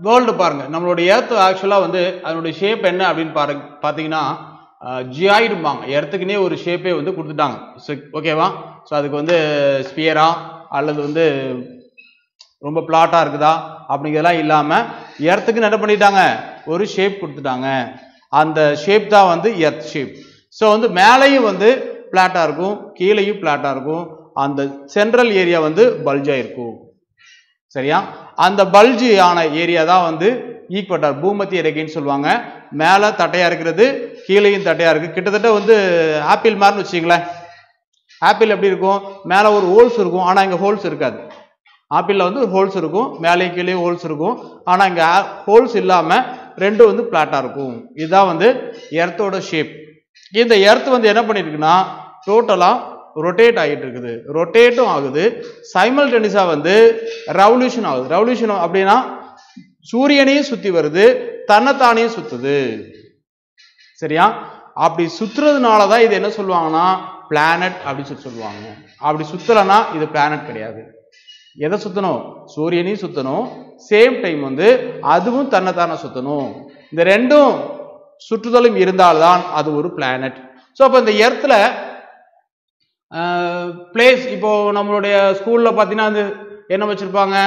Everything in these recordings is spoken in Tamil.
வேர்ல்டு பாருங்க, நம்மளுடைய எர்த் ஆக்சுவலாக வந்து அதனுடைய ஷேப் என்ன அப்படின்னு பார்த்தீங்கன்னா ஜியாய்டும்பாங்க. எர்த்துக்குன்னே ஒரு ஷேப்பே வந்து கொடுத்துட்டாங்க. ஓகேவா? ஸோ அதுக்கு வந்து ஸ்பியரா அல்லது வந்து ரொம்ப பிளாட்டாக இருக்குதா அப்படிங்கிறதெல்லாம் இல்லாமல் எர்த்துக்குன்னு என்ன பண்ணிட்டாங்க, ஒரு ஷேப் கொடுத்துட்டாங்க. அந்த ஷேப் தான் வந்து எர்த் ஷேப். ஸோ வந்து மேலேயும் வந்து பிளாட்டாக இருக்கும், கீழேயும் பிளாட்டாக இருக்கும். அந்த சென்ட்ரல் ஏரியா வந்து பல்ஜாக இருக்கும். சரியா? அந்த பல்ஜி ஆன ஏரியா தான் வந்து ஈக்வட்டார், பூமத்திய ரேகைன்னு சொல்லுவாங்க. மேலே தட்டையாக இருக்கிறது, கீழேயும் தட்டையாக இருக்குது. கிட்டத்தட்ட வந்து ஆப்பிள் மாதிரின்னு வச்சுங்களேன். ஆப்பிள் எப்படி இருக்கும், மேலே ஒரு ஹோல்ஸ் இருக்கும், ஆனால் இங்கே ஹோல்ஸ் இருக்காது. ஆப்பிளில் வந்து ஹோல்ஸ் இருக்கும், மேலேயும் கீழே ஹோல்ஸ் இருக்கும், ஆனால் இங்கே ஹோல்ஸ் இல்லாமல் ரெண்டும் வந்து பிளாட்டாக இருக்கும். இதுதான் வந்து எர்த்தோட ஷேப். இந்த எர்த் வந்து என்ன பண்ணியிருக்குன்னா டோட்டலாக ரொட்டேட் ஆகிட்டு இருக்குது, ரொட்டேட்டும் ஆகுது, சைமல்டேனியஸாக வந்து ரெவல்யூஷன் ஆகுது. ரெவல்யூஷன் அப்படின்னா சூரியனையும் சுற்றி வருது, தன்னைத்தானையும் சுற்றுது. சரியா? அப்படி சுற்றுறதுனால தான் இது என்ன சொல்லுவாங்கன்னா பிளானட் அப்படின்னு சொல்லுவாங்க. அப்படி சுற்றலைன்னா இது பிளானட் கிடையாது. எதை சுற்றணும், சூரியனையும் சுற்றணும், சேம் டைம் வந்து அதுவும் தன்னைத்தானே சுற்றணும். இந்த ரெண்டும் சுற்றுதலும் இருந்தால்தான் அது ஒரு பிளானட். ஸோ அப்போ இந்த எர்த்தில் பிளேஸ், இப்போ நம்மளுடைய ஸ்கூலில் பார்த்தீங்கன்னா அது என்ன வச்சுருப்பாங்க,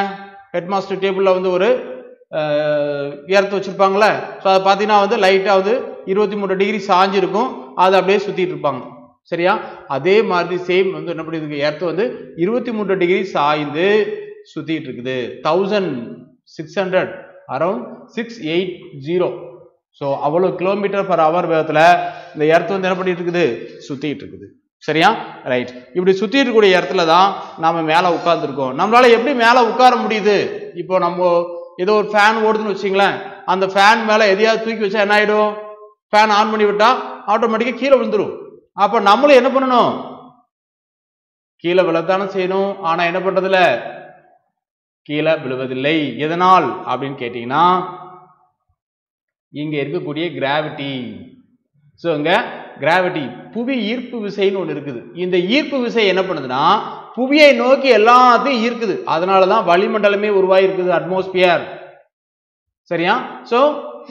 ஹெட்மாஸ்டர் டேபிளில் வந்து ஒரு எர்த் வச்சுருப்பாங்களே. ஸோ அதை பார்த்தீங்கன்னா வந்து லைட்டாக வந்து 23 டிகிரி சாஞ்சிருக்கும், அதை அப்படியே சுற்றிட்டு இருப்பாங்க. சரியா? அதே மாதிரி சேம் வந்து என்ன பண்ணிருக்கு, எர்த் வந்து 23 டிகிரி சாய்ந்து சுற்றிட்டு இருக்குது. 1600 அரௌண்ட் 680. ஸோ அவ்வளோ கிலோமீட்டர் பர் ஹவர் வேகத்தில் இந்த எர்த் வந்து என்ன பண்ணிட்டு இருக்குது, சுற்றிட்டு இருக்குது. சரியா? ரைட். இப்படி சுற்றிட்டு இருக்கக்கூடிய இடத்துல தான் நாம மேலே உட்கார்ந்துருக்கோம். நம்மளால எப்படி மேலே உட்கார முடியுது? இப்போ நம்ம ஏதோ ஒரு ஃபேன் ஓடுதுன்னு வச்சுங்களேன், அந்த ஃபேன் மேலே எதையாவது தூக்கி வச்சா என்ன ஆகிடும், ஃபேன் ஆன் பண்ணி விட்டா ஆட்டோமேட்டிக்காக கீழே விழுந்துடும். அப்போ நம்மளும் என்ன பண்ணணும், கீழே விழத்தானே செய்யணும். ஆனால் என்ன பண்றதில்ல, கீழே விழுவதில்லை. எதனால் அப்படின்னு கேட்டீங்கன்னா இங்க இருக்கக்கூடிய கிராவிட்டி. ஸோ இங்க கிராவிட்டி, புவி ஈர்ப்பு விசைன்னு ஒன்று இருக்குது. இந்த ஈர்ப்பு விசை என்ன பண்ணுதுன்னா புவியை நோக்கி எல்லாத்தையும் ஈர்க்குது. அதனாலதான் வளிமண்டலமே உருவாகி இருக்குது, அட்மாஸ்பியர். சரியா? ஸோ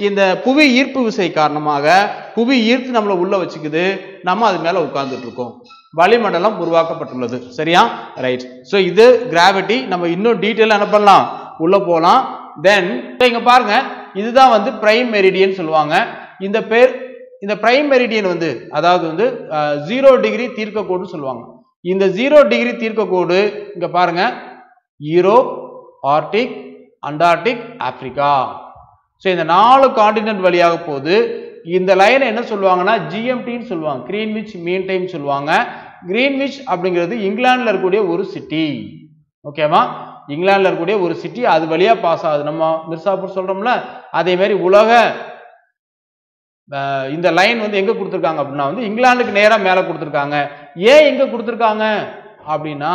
இந்த புவி ஈர்ப்பு விசை காரணமாக புவி ஈர்த்து நம்மளை உள்ள வச்சுக்குது, நம்ம அது மேல உட்கார்ந்துட்டு இருக்கோம், வளிமண்டலம் உருவாக்கப்பட்டுள்ளது. சரியா? ரைட். ஸோ இது கிராவிட்டி. நம்ம இன்னும் டீட்டெயிலாக என்ன பண்ணலாம், உள்ள போகலாம். தென் இங்க பாருங்க, இதுதான் வந்து பிரைம் மெரிடியன் சொல்லுவாங்க. இந்த பிரைம் மெரிடியன் வந்து அதாவது வந்து 0 டிகிரி தீர்க்க கோடுன்னு சொல்லுவாங்க. இந்த 0 டிகிரி தீர்க்க கோடு இங்க பாருங்க, Europe, Arctic, Antarctic, Africa. So இந்த 4 காண்டினென்ட் வழியாக போகுது. இந்த லைனை என்ன சொல்லுவாங்கன்னா ஜிஎம்டின்னு சொல்லுவாங்க, கிரீன்விச் மீன் டைம் சொல்லுவாங்க. கிரீன்விச் அப்படிங்கிறது இங்கிலாந்துல இருக்கக்கூடிய ஒரு சிட்டி. ஓகேவா? இங்கிலாந்துல இருக்கக்கூடிய ஒரு சிட்டி, அது வழியா பாஸ் ஆகுது. நம்ம மிர்சாப்பூர் சொல்றோம்ல, அதே மாதிரி உலக இந்த லைன் வந்து எங்க கொடுத்துருக்காங்க அப்படின்னா வந்து இங்கிலாந்துக்கு நேராக மேலே கொடுத்துருக்காங்க. ஏன் எங்க கொடுத்துருக்காங்க அப்படின்னா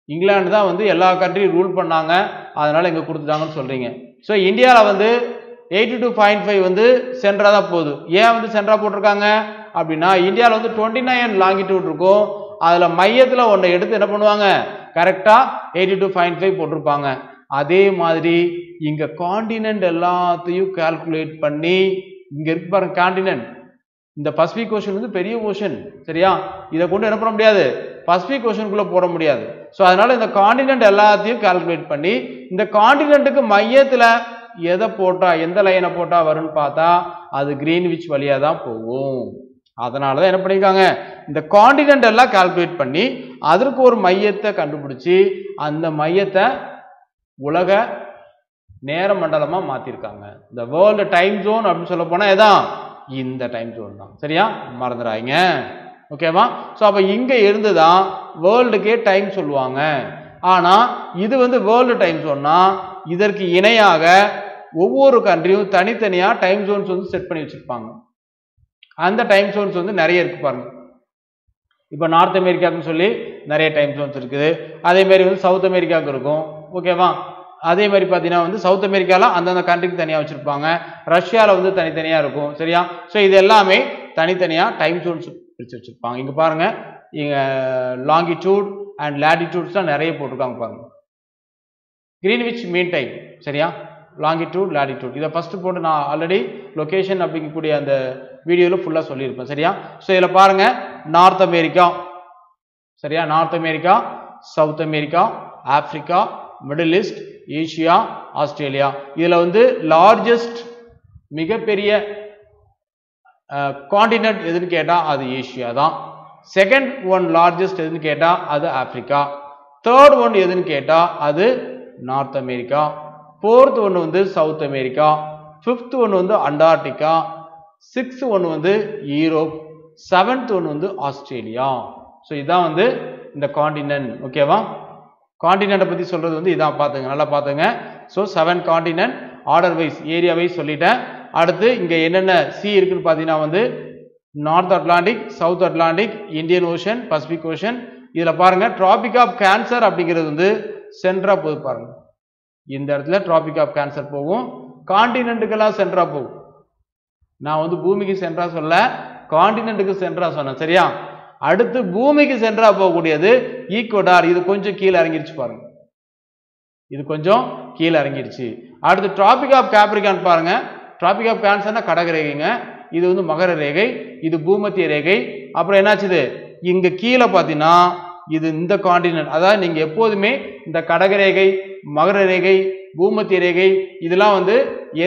இங்கிலாந்து தான் வந்து எல்லா கண்ட்ரியும் ரூல் பண்ணாங்க, அதனால எங்க கொடுத்துட்டாங்கன்னு சொல்றீங்க. ஸோ இந்தியாவில் வந்து 82.5 வந்து சென்டரா தான் போகுது. ஏன் வந்து சென்டரா போட்டிருக்காங்க அப்படின்னா இந்தியாவில் வந்து 29 லாங்கிடியூட் இருக்கும், அதுல மையத்துல ஒன்றை எடுத்து என்ன பண்ணுவாங்க, கரெக்டா 82.5 போட்டிருப்பாங்க. அதே மாதிரி இங்க காண்டினென்ட் எல்லாத்தையும் கால்குலேட் பண்ணி இங்க இருக்கு பாருங்க காண்டினென்ட், இந்த பசிபிக் ஓஷன் வந்து பெரிய ஓஷன். சரியா? இதை கொண்டு என்ன பண்ண முடியாது, பசிபிக் ஓஷனுக்குள்ள போட முடியாது. ஸோ அதனால இந்த காண்டினென்ட் எல்லாத்தையும் கால்குலேட் பண்ணி இந்த காண்டினென்ட்டுக்கு மையத்துல எதை போட்டா, எந்த லைனை போட்டா வரும்னு பார்த்தா அது கிரீன்விச் வழியா தான் போகும். அதனாலதான் என்ன பண்ணிருக்காங்க, இந்த காண்டினென்ட் எல்லாம் கால்குலேட் பண்ணி அதற்கு ஒரு மையத்தை கண்டுபிடிச்சு அந்த மையத்தை உலக நேர மண்டலமா மாத்திருக்காங்க. இந்த வேர்ல்டு டைம் ஜோன் அப்படின்னு சொல்ல போனா இதான் இந்த டைம் ஜோன் தான். சரியா? மறந்துடாதீங்க. ஓகேவா? ஸோ அப்ப இங்க இருந்துதான் வேர்ல்டுக்கே டைம் சொல்லுவாங்க. ஆனா இது வந்து வேர்ல்டு டைம் ஜோன்னா இதற்கு இணையாக ஒவ்வொரு கண்ட்ரியும் தனித்தனியா டைம் ஜோன்ஸ் வந்து செட் பண்ணி வச்சிருப்பாங்க. அந்த டைம் ஜோன்ஸ் வந்து நிறைய இருக்கு பாருங்க. இப்போ நார்த் அமெரிக்காவுக்கு சொல்லி நிறைய டைம் ஜோன்ஸ் இருக்குது, அதே மாதிரி வந்து சவுத் அமெரிக்காவுக்கு இருக்கும். ஓகேவா? அதே மாதிரி பார்த்தீங்கன்னா வந்து சவுத் அமெரிக்காவில் அந்தந்த கண்ட்ரிக்கு தனியாக வச்சிருப்பாங்க, ரஷ்யாவில் வந்து தனித்தனியாக இருக்கும். சரியா? ஸோ இது எல்லாமே தனித்தனியாக டைம் ஜோன்ஸ் பிரித்து வச்சிருப்பாங்க. இங்கே பாருங்க, இங்கே லாங்கிடியூட் அண்ட் லேட்டிடியூட்ஸ்லாம் நிறைய போட்டிருக்காங்க பாருங்க. Greenwich mean time. சரியா? Longitude latitude. இதை ஃபர்ஸ்ட் போட்டு நான் ஆல்ரெடி லொகேஷன் அப்படிங்கக்கூடிய அந்த வீடியோவில் ஃபுல்லாக சொல்லியிருப்பேன். சரியா? ஸோ இதில் பாருங்க, நார்த் அமெரிக்கா, சரியா, North America, South America, Africa, Middle East, Asia, Australia. இதில் வந்து லார்ஜஸ்ட் மிகப்பெரிய காண்டினென்ட் எதுன்னு கேட்டால் அது ஏசியா தான். செகண்ட் ஒன் லார்ஜஸ்ட் எதுன்னு கேட்டால் அது ஆப்பிரிக்கா. தேர்ட் ஒன் எதுன்னு கேட்டால் அது நார்த் அமெரிக்கா. ஃபோர்த் ஒன்று வந்து சவுத் அமெரிக்கா. ஃபிஃப்த் ஒன்று வந்து அண்டார்டிகா. சிக்ஸ்த் ஒன்று வந்து யூரோப். செவன்த் ஒன்று வந்து ஆஸ்திரேலியா. ஸோ இதான் வந்து இந்த காண்டினென்ட். ஓகேவா? காண்டினென்ட்டை பற்றி சொல்கிறது வந்து இதான், பார்த்துங்க, நல்லா பார்த்துங்க. So 7 continent order wise area wise சொல்லிட்டேன். அடுத்து இங்கே என்னென்ன சி இருக்குன்னு பார்த்தீங்கன்னா வந்து North Atlantic, South Atlantic, Indian Ocean, Pacific Ocean. இதில் பாருங்க, டிராபிக் ஆஃப் கேன்சர் அப்படிங்கிறது வந்து சென்ட்ரா போகுது பாருங்க. இந்த இடத்துல டிராபிக் ஆஃப் கேன்சர் போகும். காண்டினென்ட்டுக்கெல்லாம் சென்ட்ரா போகும். நான் வந்து பூமிக்கு சென்ட்ரா சொல்ல, காண்டினென்ட்டுக்கு சென்ட்ரா சொன்னேன். சரியா? அடுத்து பூமிக்கு சென்ட்ரா போகக்கூடியது ஈக்குவடார். இது கொஞ்சம் கீழே இறங்கிருச்சு பாருங்க, இது கொஞ்சம் கீழே இறங்கிருச்சு. அடுத்து டிராபிக் ஆஃப் கேப்ரிகான் பாருங்க. டிராபிக் ஆஃப் கேன்சர்னா கடகரேகைங்க, இது வந்து மகர ரேகை, இது பூமத்திய ரேகை. அப்புறம் என்னாச்சுது, இங்க கீழே பார்த்தீங்கன்னா இது இந்த காண்டினென்ட். அதாவது நீங்க எப்போதுமே இந்த கடகரேகை, மகர ரேகை, பூமத்திய ரேகை இதெல்லாம் வந்து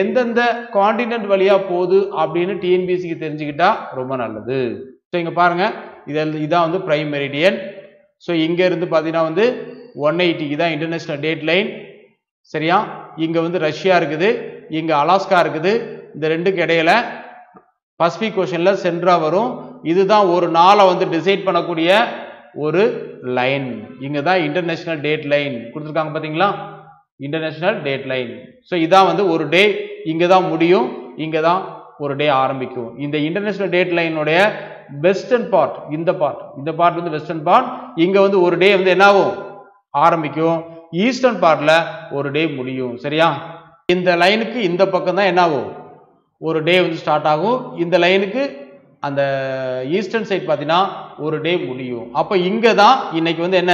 எந்தெந்த காண்டினென்ட் வழியா போகுது அப்படின்னு டிஎன்பிஎஸ்சிக்கு தெரிஞ்சுக்கிட்டா ரொம்ப நல்லது. ஸோ இங்க பாருங்க, இதான் வந்து பிரைம் மெரிடியன். ஸோ இங்க இருந்து பார்த்தீங்கன்னா வந்து 180 இதான் இன்டர்நேஷனல் டேட் லைன். சரியா? இங்க வந்து ரஷ்யா இருக்குது, இங்க அலாஸ்கா இருக்குது. இந்த ரெண்டுக்கு இடையில பசிபிக் ஓஷன்ல சென்ட்ரா வரும். இதுதான் ஒரு நாளை வந்து டிசைட் பண்ணக்கூடிய ஒரு லைன். இங்க தான் இன்டர்நேஷனல் டேட் லைன் கொடுத்துருக்காங்க, பாத்தீங்களா? International date line. ஸோ இதான் வந்து ஒரு டே இங்க தான் முடியும், இங்க தான் ஒரு டே ஆரம்பிக்கும். இந்த இன்டர்நேஷனல் டேட் லைனுடைய வெஸ்டர்ன் பார்ட், இந்த பார்ட் வந்து வெஸ்டர்ன் பார்ட். இங்க வந்து ஒரு டே வந்து என்ன ஆகும், ஆரம்பிக்கும். ஈஸ்டர்ன் பார்ட்ல ஒரு டே முடியும். சரியா? இந்த லைனுக்கு இந்த பக்கம் தான் என்ன ஆகும், ஒரு டே வந்து ஸ்டார்ட் ஆகும். இந்த லைனுக்கு அந்த ஈஸ்டர்ன் சைட் பார்த்தீங்கன்னா ஒரு டே முடியும். அப்போ இங்கே தான் இன்னைக்கு வந்து என்ன,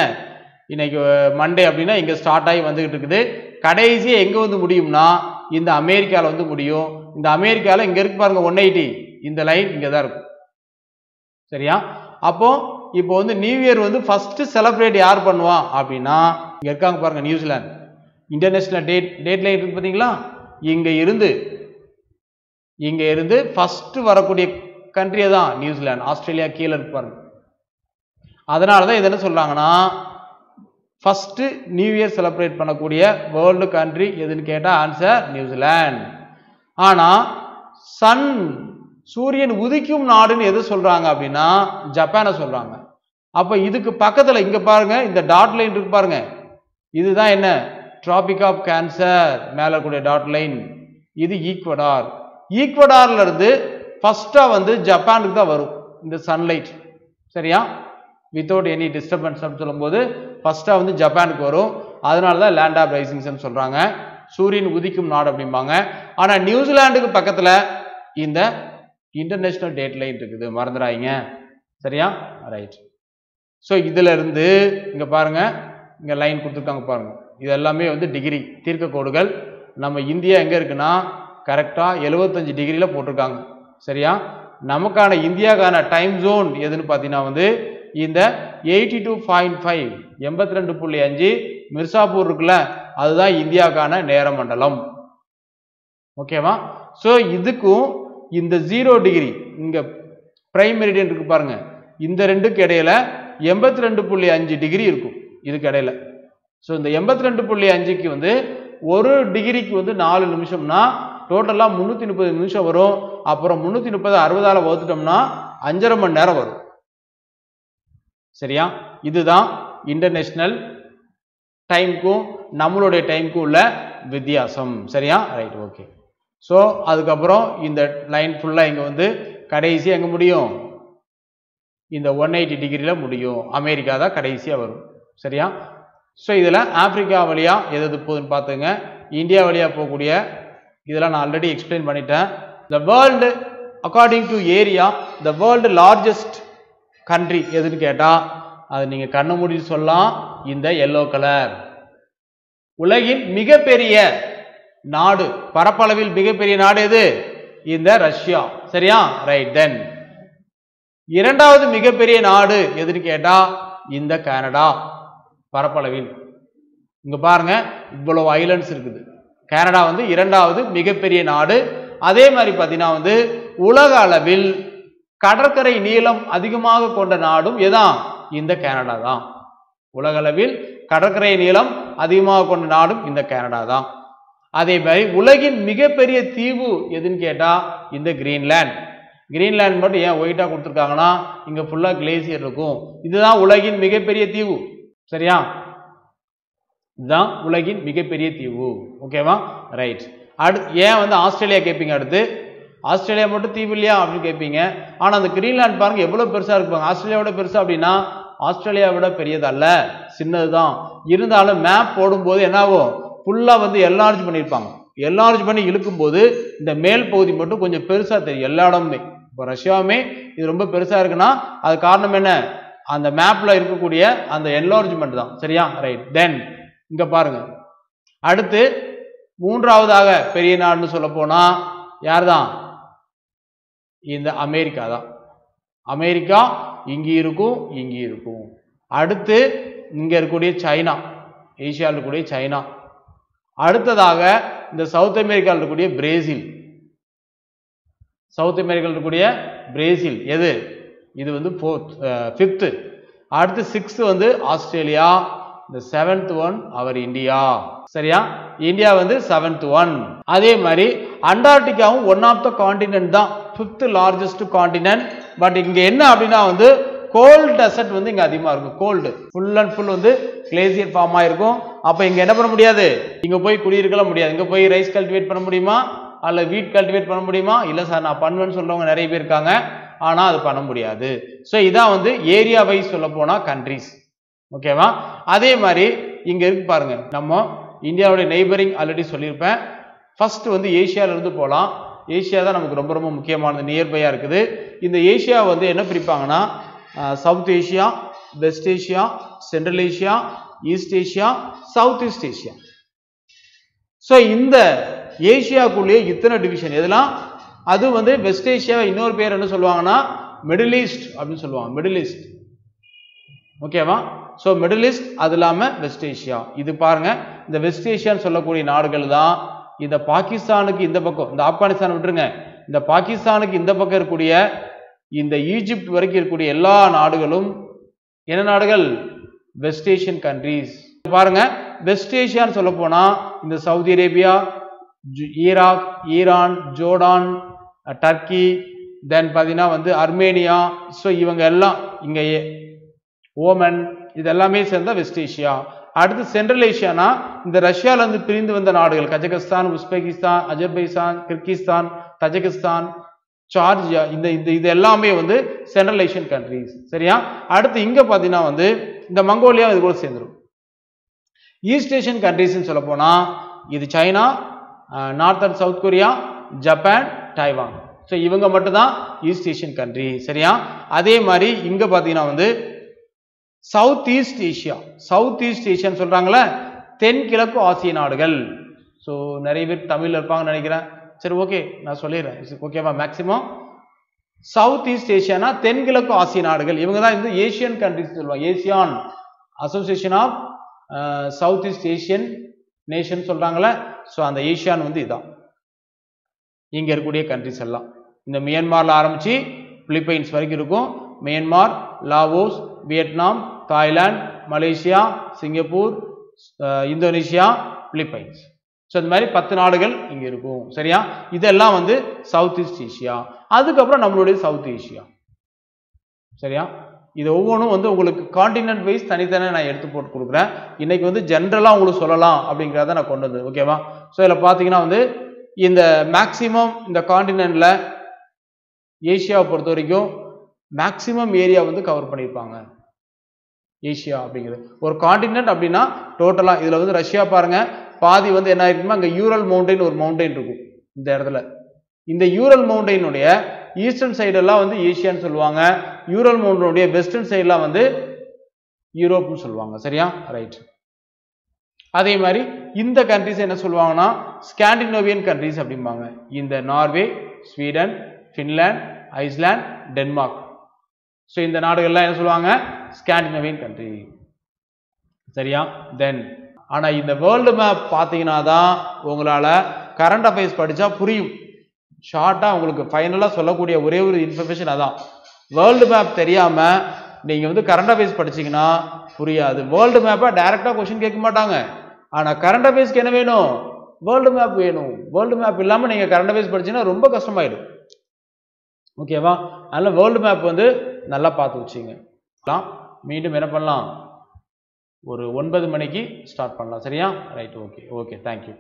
இன்னைக்கு மண்டே அப்படின்னா இங்கே ஸ்டார்ட் ஆகி வந்துகிட்டு இருக்குது. கடைசியாக எங்கே வந்து முடியும்னா இந்த அமெரிக்காவில் வந்து முடியும். இந்த அமெரிக்காவில் இங்கே இருக்கு பாருங்க 180, இந்த லைன் இங்கே தான் இருக்கும். சரியா? அப்போ இப்போ வந்து நியூ இயர் வந்து ஃபர்ஸ்ட் செலிப்ரேட் யார் பண்ணுவா அப்படின்னா இங்கே இருக்காங்க பாருங்க, நியூசிலாந்து. இன்டர்நேஷனல் டேட் லைன் இருக்கு பார்த்தீங்களா? இங்க இருந்து ஃபர்ஸ்ட் வரக்கூடிய கண்ட்ரியே தான் நியூசிலாந்து. ஆஸ்திரேலியா கீழே இருப்பாங்க. அதனால தான் இது என்ன சொல்றாங்கன்னா, ஃபர்ஸ்ட் நியூ இயர் செலிப்ரேட் பண்ணக்கூடிய வேர்ல்டு கண்ட்ரி எதுன்னு கேட்டா ஆன்சர் நியூசிலாந்து. ஆனா சூரியன் உதிக்கும் நாடுன்னு எது சொல்றாங்க அப்படின்னா ஜப்பானை சொல்றாங்க. அப்ப இதுக்கு பக்கத்துல இங்க பாருங்க, இந்த டாட் லைன் இருக்கு பாருங்க, இதுதான் என்ன, டிராபிக் ஆஃப் கேன்சர் மேல கூடிய டாட் லைன். இது ஈக்குவடார். ஈக்குவடார்ல இருந்து ஃபர்ஸ்டா வந்து ஜப்பானுக்கு தான் வரும் இந்த சன்லைட். சரியா? வித்தவுட் எனி டிஸ்டர்பன்ஸ் அப்படின்னு சொல்லும்போது ஃபர்ஸ்டா வந்து ஜப்பானுக்கு வரும். அதனால தான் லேண்ட் ஆஃப் ரைசிங்ஸ் சொல்றாங்க, சூரியன் உதிக்கும் நாடு அப்படிம்பாங்க. ஆனா நியூசிலாந்துக்கு பக்கத்துல இந்த இன்டர்நேஷனல் டேட் லைன் இருக்குது, மறந்துடாதீங்க. சரியா? ரைட். ஸோ இதுல இருந்து இங்க பாருங்க, இங்க லைன் கொடுத்துருக்காங்க பாருங்க, இது எல்லாமே வந்து டிகிரி தீர்க்க கோடுகள். நம்ம இந்தியா எங்க இருக்குன்னா கரெக்டா 75 டிகிரியில போட்டிருக்காங்க. சரியா? நமக்கான இந்தியாக்கான டைம் ஜோன் எதுன்னு பார்த்தீங்கன்னா வந்து இந்த 82.5 82.5 மிர்சாப்பூர் இருக்குல்ல, அதுதான் இந்தியாக்கான நேர மண்டலம். ஓகேவா? ஸோ இதுக்கும் இந்த 0 டிகிரி இங்க பிரைம் மெரிடியன் இருக்கு பாருங்க, இந்த ரெண்டுக்கு இடையில 82.5 டிகிரி இருக்கும் இதுக்கு இடையில. ஸோ இந்த 82.5க்கு வந்து ஒரு டிகிரிக்கு வந்து 4 நிமிஷம்னா டோட்டலா 330 நிமிஷம் வரும். அப்புறம் 330 60ஆல வகுத்துட்டோம்னா 5.5 மணி நேரம் வரும். சரியா? இதுதான் இன்டர்நேஷனல் டைமுக்கும் நம்மளுடைய டைமுக்கும் உள்ள வித்தியாசம். சரியா? ரைட். ஓகே. ஸோ அதுக்கப்புறம் இந்த லைன் ஃபுல்லா இங்க வந்து கடைசியா எங்க முடியும், இந்த 180 டிகிரியில முடியும். அமெரிக்கா தான் கடைசியா வரும். சரியா? ஸோ இதுல ஆப்பிரிக்கா வழியா எது போகுதுன்னு பார்த்துங்க. இந்தியா வழியா போகக்கூடிய இதெல்லாம் நான் ஆல்ரெடி எக்ஸ்பிளைன் பண்ணிட்டேன். The world according to area, the world largest country எதுன்னு கேட்டா அது நீங்க கண்ணு மூடி சொல்லலாம், இந்த yellow கலர். உலகின் மிகப்பெரிய நாடு, பரப்பளவில் மிகப்பெரிய நாடு எது? இந்த ரஷ்யா. சரியா? ரைட். தென் இரண்டாவது மிகப்பெரிய நாடு எதுன்னு கேட்டா இந்த கனடா பரப்பளவில். இங்க பாருங்க இவ்வளவு ஐலண்ட்ஸ் இருக்குது. கனடா வந்து இரண்டாவது மிகப்பெரிய நாடு. அதே மாதிரி பார்த்தீங்கன்னா வந்து உலக அளவில் கடற்கரை நீளம் அதிகமாக கொண்ட நாடும் எதான்? இந்த கனடா தான். உலக அளவில் கடற்கரை நீளம் அதிகமாக கொண்ட நாடும் இந்த கனடா தான். அதே மாதிரி உலகின் மிகப்பெரிய தீவு எதுன்னு கேட்டா இந்த கிரீன்லாந்து. கிரீன்லாந்து மட்டும் ஏன் ஒயிட்டா கொடுத்துருக்காங்கன்னா இங்க ஃபுல்லா கிளேசியர் இருக்கும். இதுதான் உலகின் மிகப்பெரிய தீவு. சரியா? இதுதான் உலகின் மிகப்பெரிய தீவு. ஓகேவா? ரைட். ஏன் வந்து ஆஸ்திரேலியா கேட்பீங்க. அடுத்து ஆஸ்திரேலியா மட்டும் தீவு இல்லையா அப்படின்னு கேட்பீங்க. ஆனா அந்த கிரீன்லாந்து பாருங்க எவ்வளவு பெருசா இருப்பாங்க. ஆஸ்திரேலியாவோட பெருசா அப்படின்னா ஆஸ்திரேலியா விட பெரியதல்ல, சின்னதுதான். இருந்தாலும் மேப் போடும்போது என்னாகும், ஃபுல்லா வந்து என்லார்ஜ் பண்ணியிருப்பாங்க. என்லார்ஜ் பண்ணி இழுக்கும் போது இந்த மேல் பகுதி மட்டும் கொஞ்சம் பெருசா தெரியும் எல்லா இடமுமே. இப்போ ரஷ்யாவுமே இது ரொம்ப பெருசா இருக்குன்னா அது காரணம் என்ன? அந்த மேப்ல இருக்கக்கூடிய அந்த என்லார்ஜ்மெண்ட் தான். சரியா? ரைட். தென் இங்க பாருங்க அடுத்து மூன்றாவதாக பெரிய நாடுன்னு சொல்ல போனா யார்தான்? இந்த அமெரிக்கா தான். அமெரிக்கா இங்கே இருக்கும், இங்கே இருக்கும். அடுத்து இங்க இருக்கக்கூடிய சைனா, ஏசியாவில் இருக்கக்கூடிய சைனா. அடுத்ததாக இந்த சவுத் அமெரிக்காவில் இருக்கக்கூடிய பிரேசில். சவுத் அமெரிக்காவில் இருக்கக்கூடிய பிரேசில் எது? இது வந்து ஃபிஃப்த். அடுத்து சிக்ஸ்த் வந்து ஆஸ்திரேலியா. இந்த செவன்த் ஒன் அவர் இந்தியா. சரியா? இந்தியா வந்து செவன்த் ஒன். அதே மாதிரி அண்டார்டிகாவும் ஒன் ஆஃப் த கான்டினென்ட் தான், ஃபிஃப்த் லார்ஜஸ்ட் கான்டினென்ட். பட் இங்க என்ன அப்படின்னா வந்து கோல்டு டெசர்ட் வந்து இங்க அதிகமா இருக்கும். கோல்டு ஃபுல் அண்ட் ஃபுல் வந்து கிளேசியர் ஃபார்ம் ஆயிருக்கும். அப்ப இங்க என்ன பண்ண முடியாது, இங்க போய் குடியிருக்கலாம் முடியாது. இங்க போய் ரைஸ் கல்டிவேட் பண்ண முடியுமா, அல்ல வீட் கல்டிவேட் பண்ண முடியுமா? இல்ல சார் நான் பண்ணுவேன்னு சொல்றவங்க நிறைய பேர் இருக்காங்க, ஆனா அது பண்ண முடியாது. ஸோ இதான் வந்து ஏரியா வைஸ் சொல்ல போனா கண்ட்ரிஸ். ஓகேவா? அதே மாதிரி இங்க இருக்கு பாருங்க, நம்ம இந்தியாவுடைய நெய்பரிங் ஆல்ரெடி சொல்லியிருப்பேன். ஃபர்ஸ்ட் வந்து ஏசியால இருந்து போகலாம். ஏசியா தான் நமக்கு ரொம்ப ரொம்ப முக்கியமானது, நியர்பையா இருக்குது. இந்த ஏசியா வந்து என்ன பிரிப்பாங்கன்னா South Asia, West Asia, Central Asia, East Asia, South East Asia. So இந்த ஏசியாக்குள்ளேயே இத்தனை டிவிஷன். எதெல்லாம்? அது வந்து வெஸ்ட் ஏசியா இன்னொரு பேர் என்ன சொல்லுவாங்கன்னா மிடில் ஈஸ்ட் அப்படின்னு சொல்லுவாங்க. Middle East. ஓகேவா? ஸோ மிடில் ஈஸ்ட், அது இல்லாமல் வெஸ்ட் ஏசியா. இது பாருங்க, இந்த வெஸ்ட் ஏசியான்னு சொல்லக்கூடிய நாடுகள் தான் இந்த பாகிஸ்தானுக்கு இந்த பக்கம், இந்த ஆப்கானிஸ்தான் விட்டுருங்க, இந்த பாகிஸ்தானுக்கு இந்த பக்கம் இருக்கக்கூடிய இந்த ஈஜிப்ட் வரைக்கும் இருக்கக்கூடிய எல்லா நாடுகளும் என்ன நாடுகள்? West Asian countries. பாருங்க, வெஸ்ட் ஏசியான்னு சொல்ல போனா இந்த Saudi Arabia, Iraq, Iran, Jordan, Turkey, தென் பார்த்தீங்கன்னா வந்து அர்மேனியா. ஸோ இவங்க எல்லாம் இங்க ஓமன், இது எல்லாமே சேர்ந்த வெஸ்ட் ஏசியா. அடுத்து சென்ட்ரல் ஏசியானா இந்த ரஷ்யால இருந்து பிரிந்து வந்த நாடுகள் Kazakhstan, Uzbekistan, Azerbaijan, Kyrgyzstan, Tajikistan, Georgia, இந்த இது எல்லாமே வந்து சென்ட்ரல் ஏசியன் கண்ட்ரிஸ். சரியா? அடுத்து இங்க பாத்தீங்கன்னா வந்து இந்த மங்கோலியா இது கூட சேர்ந்துடும். ஈஸ்ட் ஏசியன் கண்ட்ரிஸ் சொல்ல போனா இது China, north and south Korea, Japan, Taiwan. So இவங்க மட்டும் தான் ஈஸ்ட் ஏசியன் கண்ட்ரி. சரியா? அதே மாதிரி இங்க பாத்தீங்கன்னா வந்து South East Asia. South East ஏசியான்னு சொல்றாங்களே, தென்கிழக்கு ஆசிய நாடுகள். ஸோ நிறைய பேர் தமிழ்ல இருப்பாங்கன்னு நினைக்கிறேன். சரி, ஓகே, நான் சொல்லிடுறேன். ஓகேவா? மேக்சிமம் சவுத் ஈஸ்ட் ஏசியானா தென்கிழக்கு ஆசிய நாடுகள். இவங்க தான் இந்த ஏசியன் கண்ட்ரிஸ் சொல்லுவாங்க. ASEAN Association of South East Asian Nation சொல்றாங்களே, ஸோ அந்த ஏசியான் வந்து இதான். இங்க இருக்கக்கூடிய கண்ட்ரிஸ் எல்லாம் இந்த மியான்மர்ல ஆரம்பிச்சு பிலிப்பைன்ஸ் வரைக்கும் இருக்கும். Myanmar, Laos, Vietnam, Thailand, Malaysia, Singapore, Indonesia, Philippines. So இந்த மாதிரி 10 நாடுகள் இங்க இருக்கும். சரியா? இதெல்லாம் வந்து சவுத் ஈஸ்ட் ஏசியா. அதுக்கப்புறம் நம்மளுடைய சவுத் ஏசியா. சரியா? இது ஒவ்வொன்றும் வந்து உங்களுக்கு கான்டினென்ட் வைஸ் தனித்தனியாக நான் எடுத்து போட்டு கொடுக்குறேன். இன்னைக்கு வந்து ஜென்ரலாக உங்களுக்கு சொல்லலாம் அப்படிங்கிறத நான் கொண்டு வந்தது. ஓகேவா? ஸோ இதில் பார்த்தீங்கன்னா வந்து இந்த மேக்சிமம் இந்த கான்டினென்ட்ல ஏசியாவை பொறுத்த வரைக்கும் மேக்சிமம் ஏரியா வந்து கவர் பண்ணியிருப்பாங்க. ஏசியா அப்படிங்கிறது ஒரு கான்டினென்ட் அப்படின்னா டோட்டலா இதுல வந்து ரஷ்யா பாருங்க, பாதி வந்து என்ன ஆயிருக்குமா, அங்க யூரல் மவுண்டைன் ஒரு மவுண்டைன் இருக்கும் இந்த இடத்துல. இந்த யூரல் மவுண்டைனுடைய ஈஸ்டர்ன் சைடெல்லாம் வந்து ஏசியான்னு சொல்லுவாங்க. யூரல் மவுண்டனுடைய வெஸ்டர்ன் சைடெல்லாம் வந்து யூரோப்னு சொல்லுவாங்க. சரியா? ரைட். அதே மாதிரி இந்த கண்ட்ரிஸ் என்ன சொல்லுவாங்கன்னா ஸ்காண்டினேவியன் கண்ட்ரிஸ் அப்படிம்பாங்க. இந்த Norway, Sweden, Finland, Iceland, Denmark. So இந்த நாடுகள்லாம் என்ன சொல்லுவாங்க ஸ்காண்டினேவியன் கண்ட்ரி. சரியா? தென் ஆனால் இந்த வேர்ல்டு மேப் பார்த்தீங்கன்னா தான் உங்களால் கரண்ட் அஃபேர்ஸ் படித்தா புரியும். ஷார்ட்டாக உங்களுக்கு ஃபைனலாக சொல்லக்கூடிய ஒரே ஒரு இன்ஃபர்மேஷன் அதான். வேர்ல்டு மேப் தெரியாமல் நீங்கள் வந்து கரண்ட் அஃபேர்ஸ் படிச்சிங்கன்னா புரியாது. வேர்ல்டு மேப்பை டைரெக்டாக கொஸ்டின் கேட்க மாட்டாங்க. ஆனால் கரண்ட் அஃபேர்ஸ்க்கு என்ன வேணும்? வேர்ல்டு மேப் வேணும். வேர்ல்டு மேப் இல்லாமல் நீங்கள் கரண்ட் அஃபேர்ஸ் படிச்சீங்கன்னா ரொம்ப கஷ்டமாயிடும். ஓகேவா? அதனால் வேர்ல்டு மேப் வந்து நல்லா பார்த்து வச்சுங்க. மீண்டும் என்ன பண்ணலாம்? ஒரு 9 மணிக்கு ஸ்டார்ட் பண்ணலாம். சரியா? ரைட். ஓகே. தேங்க்யூ.